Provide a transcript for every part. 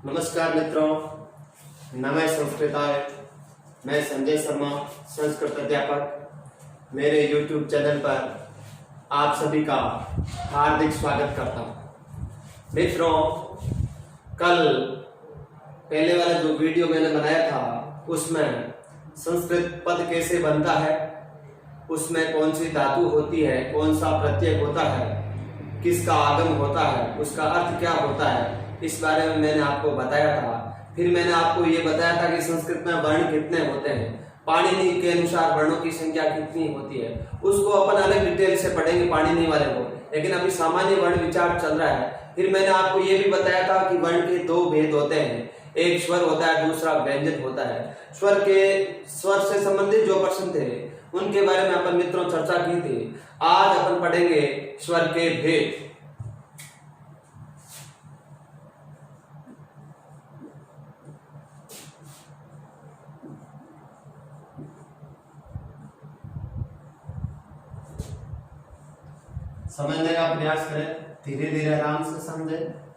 नमस्कार मित्रों, नमः संस्कृताय। मैं संजय शर्मा, संस्कृत अध्यापक, मेरे YouTube चैनल पर आप सभी का हार्दिक स्वागत करता हूँ। मित्रों, कल पहले वाला जो वीडियो मैंने बनाया था उसमें संस्कृत पद कैसे बनता है, उसमें कौन सी धातु होती है, कौन सा प्रत्यय होता है, किसका आगम होता है, उसका अर्थ क्या होता है, इस बारे में मैंने आपको बताया था। फिर मैंने आपको ये बताया था कि संस्कृत में वर्ण कितने होते हैं, पाणिनि के अनुसार वर्णों की संख्या कितनी होती है। उसको अपन अलग डिटेल से पढ़ेंगे पाणिनि वाले को, लेकिन अभी सामान्य वर्ण विचार चल रहा है। फिर मैंने आपको ये भी बताया था कि वर्ण के दो भेद होते हैं, एक स्वर होता है, दूसरा व्यंजन होता है। स्वर से संबंधित जो प्रश्न थे उनके बारे में अपन मित्रों चर्चा की थी। आज अपन पढ़ेंगे स्वर के भेद। समझने का प्रयास करें, धीरे धीरे आराम से समझें।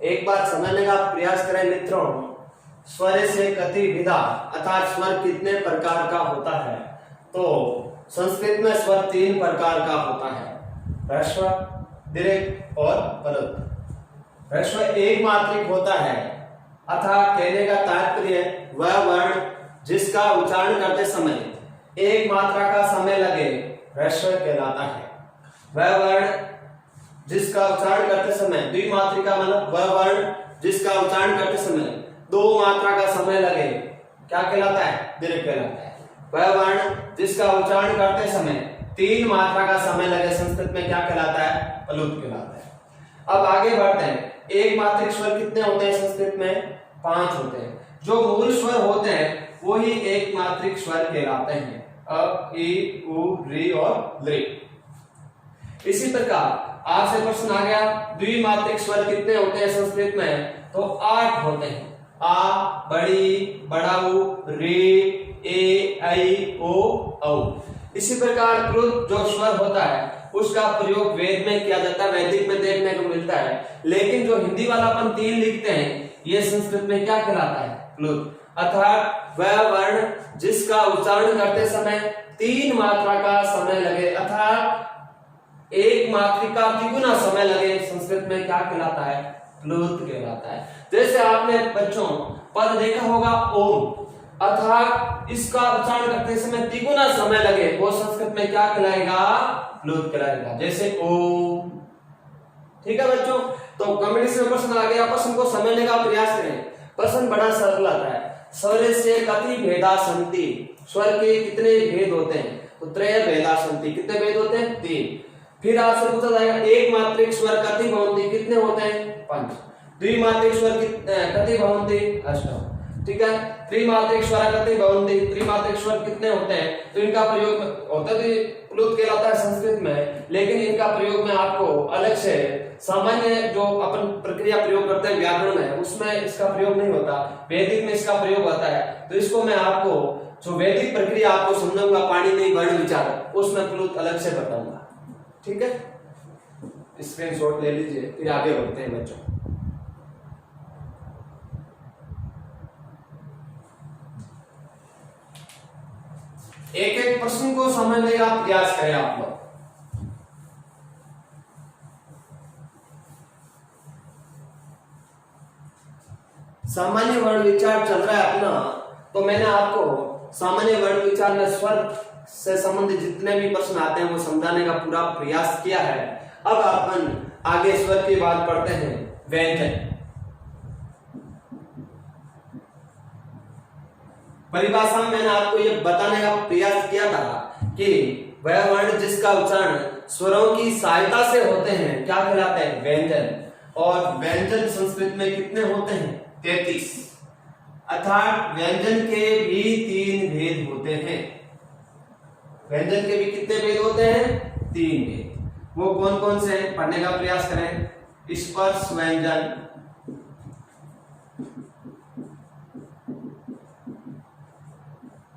एक बात समझने का प्रयास करें मित्रों, स्वर से कति विधा अर्थात स्वर कितने प्रकार का होता है। तो संस्कृत में स्वर तीन प्रकार का होता है, ह्रस्व, दीर्घ और पलुत। ह्रस्व एक मात्रिक होता है, अर्थात कहने का तात्पर्य वह वर्ण जिसका उच्चारण करते समय एक मात्रा का समय लगे ह्रस्व कहलाता है। वह वर्ण जिसका उच्चारण करते समय द्विमात्रिका मतलब वह वर्ण जिसका उच्चारण करते समय दो मात्रा का समय लगे क्या कहलाता है, दीर्घ कहलाता है। वह वर्ण जिसका उच्चारण करते समय तीन मात्रा का समय लगे संस्कृत में क्या कहलाता है, प्लुत कहलाता है। अब आगे बढ़ते हैं। एक मात्रिक स्वर कितने होते हैं संस्कृत में? 5 होते हैं। जो मूल स्वर होते हैं वो ही एक मात्रिक स्वर कहलाते हैं, अ, ई, उ, री और लृ। इसी प्रकार आपसे प्रश्न आ गया द्विमात्रिक स्वर कितने होते हैं संस्कृत में? तो 8 होते हैं। आ, बड़ी, बड़ाऊ, रे, ए, ऐ, ओ, औ। इसी प्रकार प्लुत जो स्वर होता है उसका प्रयोग वेद में किया जाता है, वैदिक में देखने को मिलता है। लेकिन जो हिंदी वाला अपन 3 लिखते हैं ये संस्कृत में क्या कहलाता है, प्लुत। अर्थात वह वर्ण जिसका उच्चारण करते समय 3 मात्रा का समय लगे, अर्थात एक मात्रिका द्विगुना समय लगे, संस्कृत में क्या कहलाता है, प्लुत कहलाता है। जैसे आपने बच्चों पद देखा होगा ओम, अर्थात इसका उच्चारण करते समय द्विगुना समय लगे, वो संस्कृत में क्या कहलाएगा, प्लुत कहलाएगा। जैसे ओम। ठीक है बच्चों, तो कॉम्पिटिशन प्रश्न आ गया, प्रश्न को समझने का प्रयास करें। प्रश्न बड़ा सरल आता है। स्वर से कति भेदा संति, स्वर के कितने भेद होते हैं? तो त्रय भेदा संति, कितने भेद होते हैं? 3। फिर आपसे पूछा जाएगा एक मात्रिक स्वर कति भवन्ति, कितने होते हैं? 5। द्विमात्रिक स्वर कति भवन्ति? 8। ठीक है। त्रिमात्रिक स्वर कति भवन्ति, त्रिमात्रिक स्वर कितने होते हैं? तो इनका प्रयोग होता है प्लुत कहलाता है संस्कृत में, लेकिन इनका प्रयोग में आपको अलग से सामान्य जो अपन प्रक्रिया प्रयोग करते हैं व्याकरण में उसमें इसका प्रयोग नहीं होता, वैदिक में इसका प्रयोग होता है। तो इसको मैं आपको जो वैदिक प्रक्रिया आपको समझाऊंगा पाणिनि वर्ण विचार, उसमें प्लुत अलग से बताऊंगा। ठीक है, स्क्रीनशॉट ले लीजिए, फिर आगे बढ़ते हैं बच्चों। एक एक प्रश्न को समझने का प्रयास करें आप लोग। सामान्य वर्ण विचार चल रहा है अपना, तो मैंने आपको सामान्य वर्ण विचार में स्वर से संबंधित जितने भी प्रश्न आते हैं वो समझाने का पूरा प्रयास किया है। अब अपन आगे स्वर की बात पढ़ते हैं। व्यंजन परिभाषा में मैंने आपको ये बताने का प्रयास किया था कि वह वर्ण जिसका उच्चारण स्वरों की सहायता से होते हैं क्या कहलाते हैं? व्यंजन। और व्यंजन संस्कृत में कितने होते हैं? 33। अर्थात व्यंजन के भी 3 भेद होते हैं। व्यंजन के भी कितने भेद होते हैं? 3 भेद। वो कौन कौन से हैं? पढ़ने का प्रयास करें। स्पर्श व्यंजन,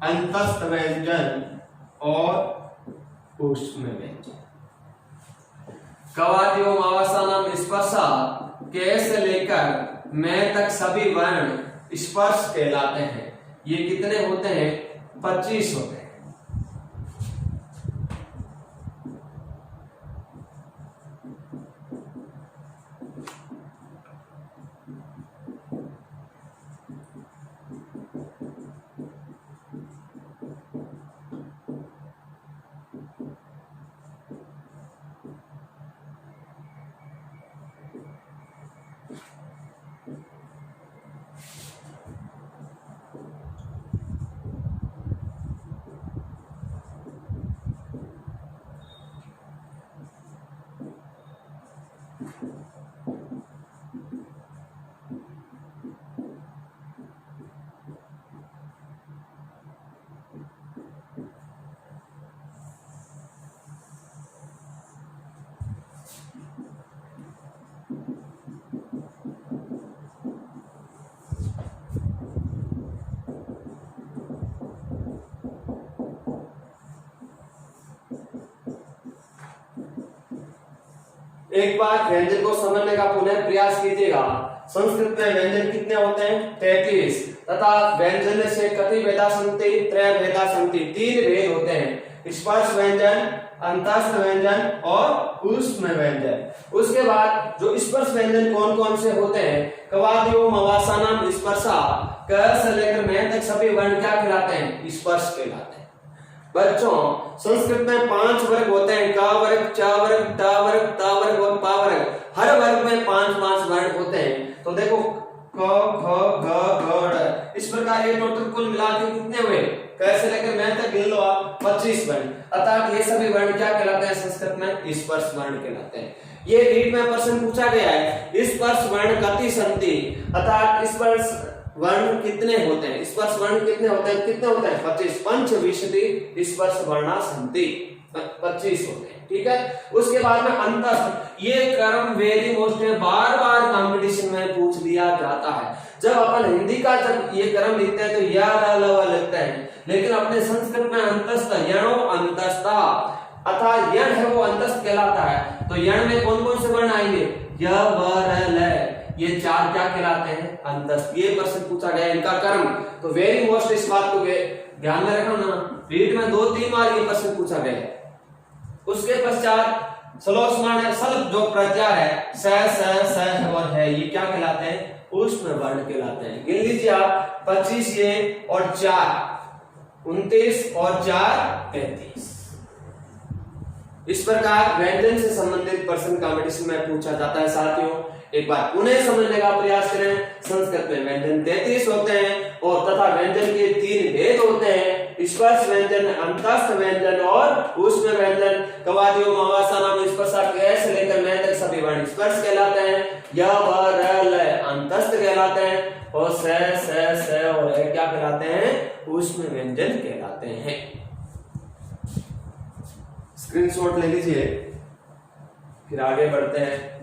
अंतस्थ व्यंजन और ऊष्म व्यंजन। कवादियों आवासानाम स्पर्शा के से लेकर मैं तक सभी वर्ण स्पर्श कहलाते हैं। ये कितने होते हैं? 25 होते हैं। एक बार व्यंजन को समझने का पुनः प्रयास कीजिएगा। संस्कृत में व्यंजन कितने होते हैं? 33। तथा व्यंजन से कति भेदा संति? त्रय भेदा संति। 3 भेद होते हैं। स्पर्श व्यंजन, अंतस्थ व्यंजन और ऊष्म व्यंजन। उसके बाद जो स्पर्श व्यंजन कौन कौन से होते हैं? कवादियों मवासानाम स्पर्शा, क से लेकर मैं तक सभी वर्ण क्या कहलाते हैं? स्पर्श कहलाते हैं। बच्चों संस्कृत में 5 वर्ग होते हैं। क वर्ग, च वर्ग, ट वर्ग, त वर्ग और प वर्ग। हर वर्ग में 5-5 वर्ण होते हैं। तो देखो क, ख, ग, घ, इस प्रकार ये टोटल कुल मिला के कितने हुए? कैसे लेकर मैं तक गिन लो आप, 25 वर्ण। अर्थात ये सभी वर्ण क्या कहलाते हैं? संस्कृत में स्पर्श वर्ण कहलाते हैं। ये रीट में प्रश्न पूछा गया है, स्पर्श वर्ण कति संति, अर्थात स्पर्श वर्ण कितने होते हैं? स्पर्श वर्ण कितने होते हैं? कितने होते हैं? 25। पंचविंशति स्पर्श वर्णा संति, 25 होते हैं। ठीक है। उसके बाद में अंतस्थ, ये क्रम वेरी मोस्ट है, बार-बार कंपटीशन में पूछ लिया जाता है। जब अपन हिंदी का जब ये क्रम लिखते हैं तो या ल ल लिखते हैं, लेकिन अपने संस्कृत में अंतस्थ, यणो अंतस्था, अर्थात यण है वो अंतस्थ कहलाता है। तो यण में कौन कौन से वर्ण आएंगे? य, व, र, ल, ये 4 क्या कहलाते हैं? अंतस्थ। ये प्रश्न पूछा गया इनका कर्म। तो वेरी मोस्ट इस बात को ध्यान में रखना ना, रीट में 2-3 बार ये प्रश्न पूछा गया। उसके पश्चात सलोस्मान है, सल जो प्रत्यार है, स, स और है, ये क्या कहलाते हैं? ऊष्म वर्ण कहलाते हैं। गिन लीजिए आप, 25 ये और 4 29 और 4 33। इस प्रकार व्यंजन से संबंधित प्रश्न कंपटीशन में पूछा जाता है। साथियों एक बार पुनः समझने का प्रयास करें। संस्कृत में व्यंजन 33 होते हैं और तथा व्यंजन के 3 भेद होते हैं, स्पर्श व्यंजन, अंतस्थ व्यंजन और ऊष्म व्यंजन। कवादियों मवासानाम स्पर्शा के से लेकर मैं तक सभी वर्ण स्पर्श कहलाते हैं। य, व, र, ल अंतस्थ कहलाते हैं और स और है क्या कहलाते हैं? ऊष्म व्यंजन कहलाते हैं। स्क्रीनशॉट ले लीजिए, फिर आगे बढ़ते हैं।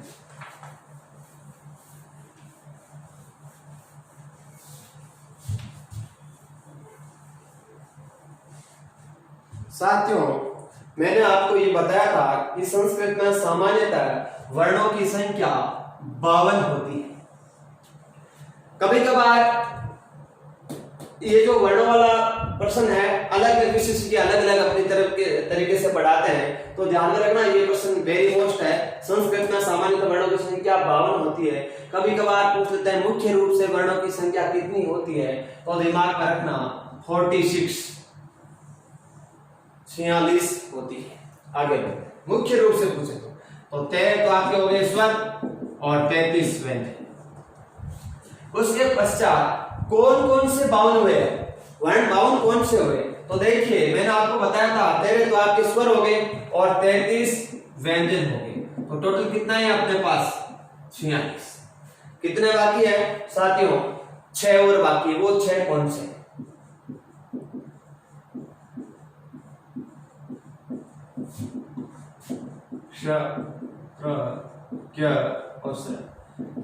साथियों मैंने आपको ये बताया था कि संस्कृत में सामान्यतः वर्णों की संख्या 52 होती है। कभी कभार ये जो वर्णों वाला प्रश्न है अलग विशिष्ट के अलग अलग अपनी तरफ के तरीके से पढ़ाते हैं, तो ध्यान में रखना ये प्रश्न वेरी मोस्ट है। संस्कृत में सामान्यतः वर्णों की संख्या 52 होती है। कभी कभार पूछ लेते हैं मुख्य रूप से वर्णों की संख्या कितनी होती है, तो दिमाग में रखना 46 होती है। आगे बढ़ते मुख्य रूप से पूछे तो 13 तो आपके हो गए स्वर और 33 व्यंजन। उसके पश्चात कौन कौन से 52 हुए, वर्ण 52 कौन से हुए, तो देखिए मैंने आपको बताया था 13 तो आपके स्वर हो गए और 33 व्यंजन हो गए, तो टोटल कितना है अपने पास 46। कितने बाकी है साथियों, 6 और बाकी है। वो 6 कौन से,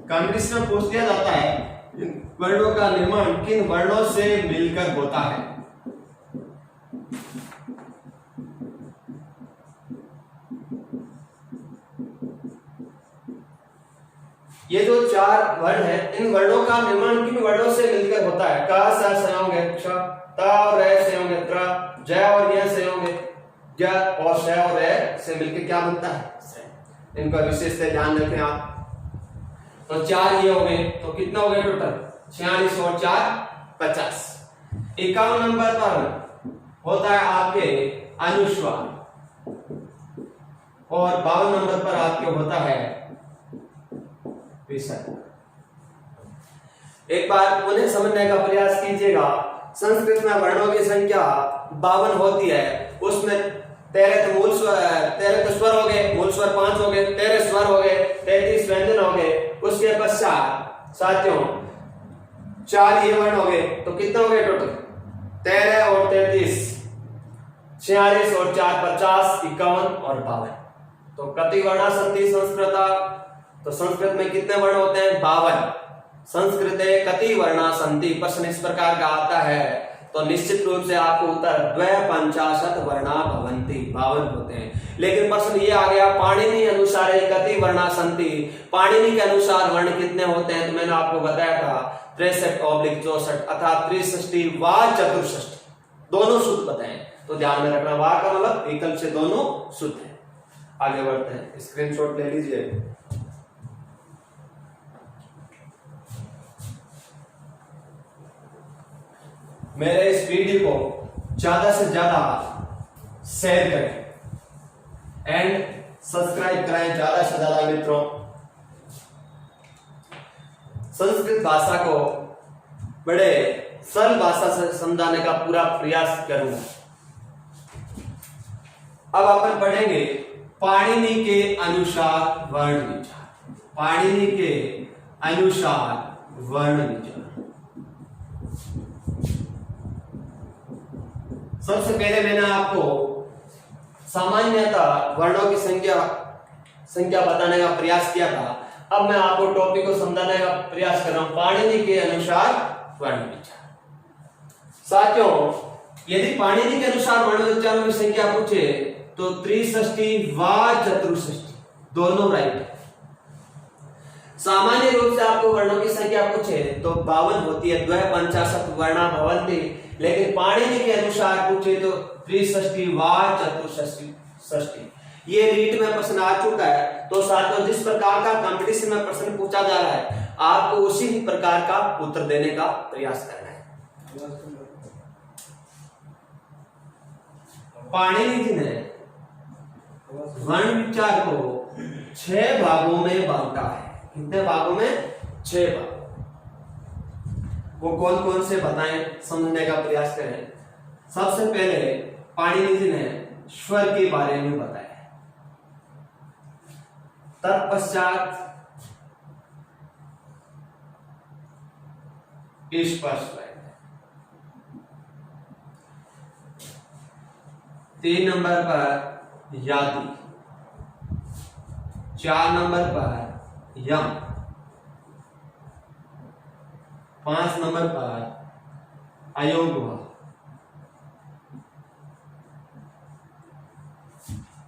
कंपटीशन में पूछ दिया जाता है वर्णों का निर्माण किन वर्णों से मिलकर होता है। ये जो 4 वर्ण है, इन वर्णों का निर्माण किन वर्णों से मिलकर होता है। क स से होंगे क्ष, त और रे से होंगे त्र, ज और य से होंगे ज, और श और रे से मिलकर क्या बनता है। इनका विशेष ध्यान रखें आप। तो 4 ये हो गए, तो कितना हो गया टोटल 46 और 4 50। 51 नंबर पर होता है आपके अनुस्वार और 52 नंबर पर आपके होता है विसर्ग। एक बार पुनः समझने का प्रयास कीजिएगा। संस्कृत में वर्णों की संख्या 52 होती है, उसमें 13 तो मूल स्वर, 13 तो स्वर हो गए, मूल स्वर 5 हो गए, 13 स्वर हो गए, 33 व्यंजन हो गए। उसके पश्चात साथियों 4 ये वर्ण हो गए, तो कितना हो गए टोटल 13 और 33 46 और 4 50 51 और 52। तो कति वर्णा संति संस्कृता, तो संस्कृत में कितने वर्ण होते हैं 52। संस्कृते कति वर्णा संति, प्रश्न इस प्रकार का आता है तो निश्चित रूप से आपको उत्तर 52 वर्णा भवन्ति, 52 होते हैं। लेकिन प्रश्न ये आ गया पाणिनि अनुसार कति वर्णा संति, पाणिनि के अनुसार वर्ण कितने होते हैं, तो मैंने आपको बताया था 63/64 अर्थात 63 व 64 दोनों शुद्ध बताएं। तो ध्यान में रखना वा का मतलब विकल्प से दोनों शुद्ध है। आगे बढ़ते हैं, स्क्रीनशॉट ले लीजिए। मेरे इस वीडियो को ज्यादा से ज्यादा शेयर करें एंड सब्सक्राइब कराएं ज्यादा से ज्यादा मित्रों। संस्कृत भाषा को बड़े सरल भाषा से समझाने का पूरा प्रयास करूंगा। अब अपन पढ़ेंगे पाणिनि के अनुसार वर्ण विचार। पाणिनि के अनुसार वर्ण विचार। सबसे पहले मैंने आपको सामान्यतः वर्णों की संख्या बताने का प्रयास किया था। अब मैं आपको टॉपिक को समझाने का प्रयास कर रहा हूं, पाणिनि के अनुसार वर्ण विचार। साथियों यदि पाणिनि के अनुसार वर्ण विचारों की संख्या पूछे तो 63 व 64 दोनों राइट है। सामान्य रूप से आपको वर्णों की संख्या पूछे तो 52 होती है, 52 वर्णा भवन्ति। लेकिन पाणिनि के अनुसार पूछे तो 63 व 64। ये रीट में प्रश्न आ चुका है। तो साथियों जिस प्रकार का कंपटीशन में प्रश्न पूछा जा रहा है आपको उसी प्रकार का उत्तर देने का प्रयास करना है। पाणिनि जी ने वर्ण विचार को 6 भागों में बांटा है। कितने भागों में 6 भाग। वो कौन कौन से बताएं, समझने का प्रयास करें। सबसे पहले पाणिनि जी ने स्वर के बारे में बताया, तत्पश्चात स्पर्श वर्ण, 3 नंबर पर यादि, 4 नंबर पर यम, 5 नंबर पर अयोग्य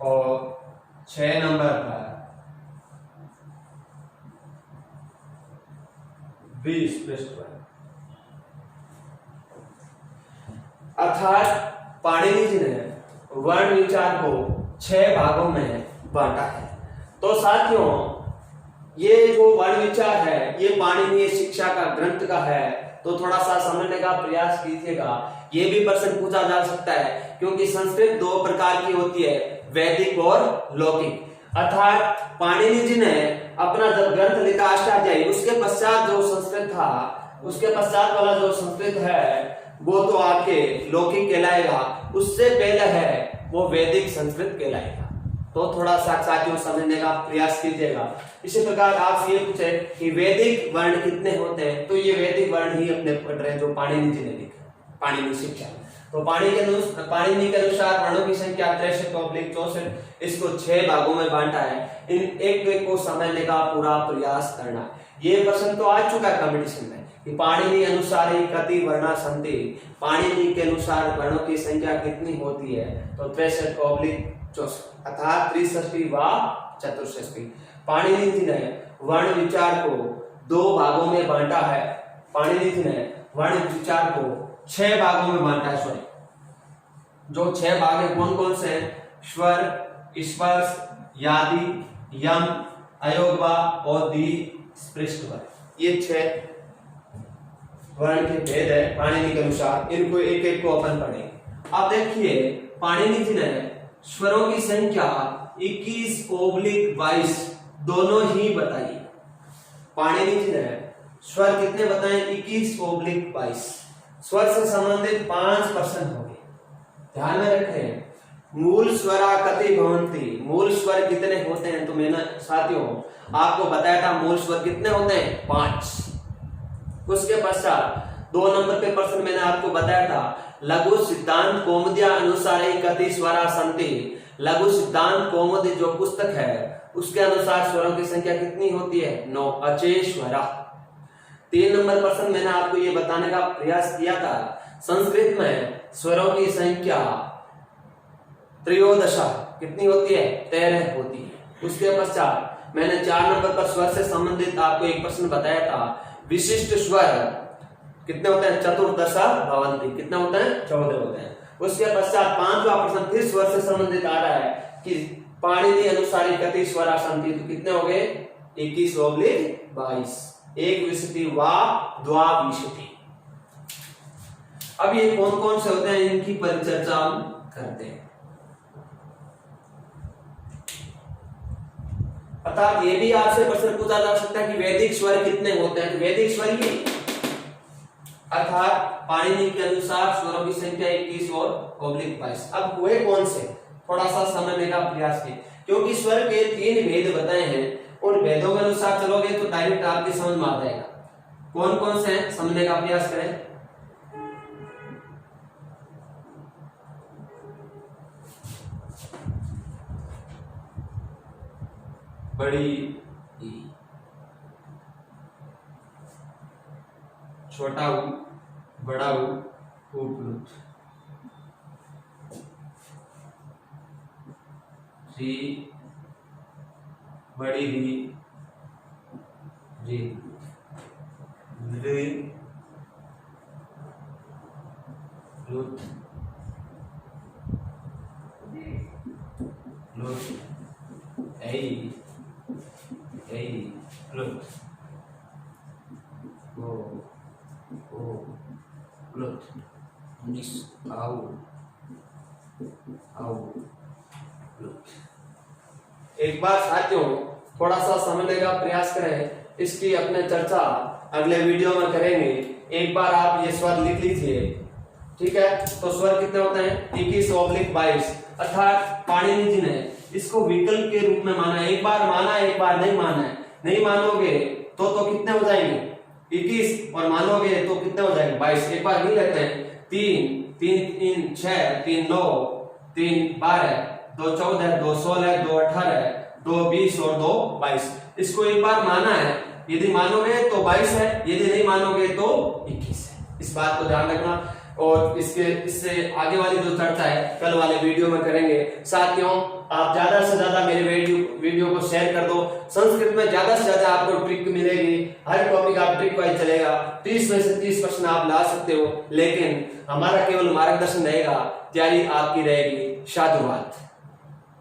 और 6 नंबर पर विस्पष्ट वर्ण। विचार को 6 भागों में बांटा है। तो साथियों, ये जो वर्ण विचार है ये पाणिनीय शिक्षा का ग्रंथ का है, तो थोड़ा सा समझने का प्रयास कीजिएगा। ये भी प्रश्न पूछा जा सकता है, क्योंकि संस्कृत 2 प्रकार की होती है, वैदिक और लौकिक। अर्थात पाणिनि जी ने अपना जब ग्रंथ लिखा अष्टाध्यायी, उसके पश्चात जो संस्कृत था, उसके पश्चात वाला जो संस्कृत है वो तो आपके लौकिक कहलाएगा, उससे पहले है वो वैदिक संस्कृत कहलाएगा। तो थोड़ा सा साथियों समझने का प्रयास कीजिएगा। इसी प्रकार आपसे ये पूछे कि वैदिक वर्ण कितने होते हैं, तो ये वैदिक वर्ण ही अपने पढ़ रहे हैं जो पाणिनि जी ने लिखे, पाणिनि शिक्षा। तो पाणिनि के अनुसार वर्णों की संख्या 63/64, इसको 6 भागों में बांटा है। इन एक को समझने का पूरा प्रयास करना। ये प्रश्न तो आ चुका है कंपटीशन में कि पाणिनि अनुसार कति वर्णा सन्ति, पाणिनि के अनुसार वर्णों की संख्या कितनी होती है, तो 63/64 अर्थात 63 व 64। पाणिनि जी ने वर्ण विचार को 2 भागों में बांटा है। पाणिनि जी ने वर्ण विचार को 6 भागों में बांटा है। सॉरी, जो 6 भाग है कौन कौन से हैं? स्वर, स्पर्श, यादि, यम, अयोगवा और स्पृष्टवर। ये 6 वर्ण के भेद है पाणिनि के अनुसार। इनको एक एक को अपन पढ़ेंगे। अब देखिए, पाणिनि जी ने स्वरों की संख्या 21/22 दोनों ही बताई। पाणिनि जी ने स्वर कितने बताए? 21/22। स्वर से संबंधित 5 प्रश्न हो गए। ध्यान में रखें, मूल स्वरा कति भवन्ति, मूल स्वर कितने होते हैं? तो मैंने साथियों आपको बताया था मूल स्वर कितने होते हैं? 5। उसके पश्चात 2 नंबर पे प्रश्न मैंने आपको बताया था, लघु सिद्धांत कौमुद्या अनुसार कति स्वरा सन्ति। लघु सिद्धांत कौमुदी जो पुस्तक है उसके अनुसार स्वरों की संख्या कितनी होती है? 9 अचेश्वरा। 3 नंबर प्रश्न मैंने आपको ये बताने का प्रयास किया था, संस्कृत में स्वरों की संख्या 13 कितनी होती है? 13 होती है। उसके पश्चात मैंने 4 नंबर पर स्वर से संबंधित आपको एक प्रश्न बताया था, विशिष्ट स्वर कितने होते हैं? 14 भवन्ति। कितने होते हैं? 14 होते हैं। उसके पश्चात 5वां प्रश्न फिर स्वर से संबंधित आ रहा है कि पाणिनि अनुसार कति स्वरा सन्ति, तो कितने हो गए? 21/22। 1 विशति व 2 विशति। अब ये कौन कौन से होते हैं इनकी परिचर्चा हम करते हैं। अर्थात ये भी आपसे प्रश्न पूछा जा सकता है कि वैदिक स्वर कितने होते हैं? तो वैदिक स्वर ये, अर्थात पाणिनि के अनुसार स्वरों की संख्या 21/22। अब हुए कौन से, थोड़ा सा समझने का प्रयास किए, क्योंकि स्वर के 3 भेद बताए हैं। उन भेदों के अनुसार चलोगे तो डायरेक्ट आपकी समझ में आ जाएगा। कौन कौन से हैं समझने का प्रयास करें। बड़ी ई, छोटा ऊ, बड़ा ऊ, उपलुत, री, बड़ी री, लुत, ऐ, लुत, लुत, निस, आउ, लुत। एक बार साथियों थोड़ा सा समझने का प्रयास करें, इसकी अपने चर्चा अगले वीडियो में करेंगे। एक बार आप ये स्वर लिख लीजिए, ठीक है। तो स्वर कितने होते हैं? 21/22। अर्थात पाणिनि जी ने इसको विकल्प के रूप में माना। एक बार माना, एक बार नहीं माना है। नहीं मानोगे तो कितने हो जाएंगे? 21, और मानोगे तो कितने हो जाएंगे? 22। एक बार नहीं लेते हैं, 3 3 6 3 9 3 12 2 14 2 16 2 18 2 20 और 2 22। इसको एक बार माना है, यदि मानोगे तो 22 है, यदि नहीं मानोगे तो 21 है। इस बात को ध्यान रखना। और इससे आगे वाली जो चर्चा है कल वाले वीडियो में करेंगे। साथियों आप ज्यादा से ज्यादा मेरे वीडियो को शेयर कर दो। संस्कृत में ज्यादा से ज्यादा आपको ट्रिक मिलेगी। हर टॉपिक आप ट्रिक वाइज चलेगा। 30 में से 30 प्रश्न आप ला सकते हो, लेकिन हमारा केवल मार्गदर्शन रहेगा, तैयारी आपकी रहेगी। साधुवाद।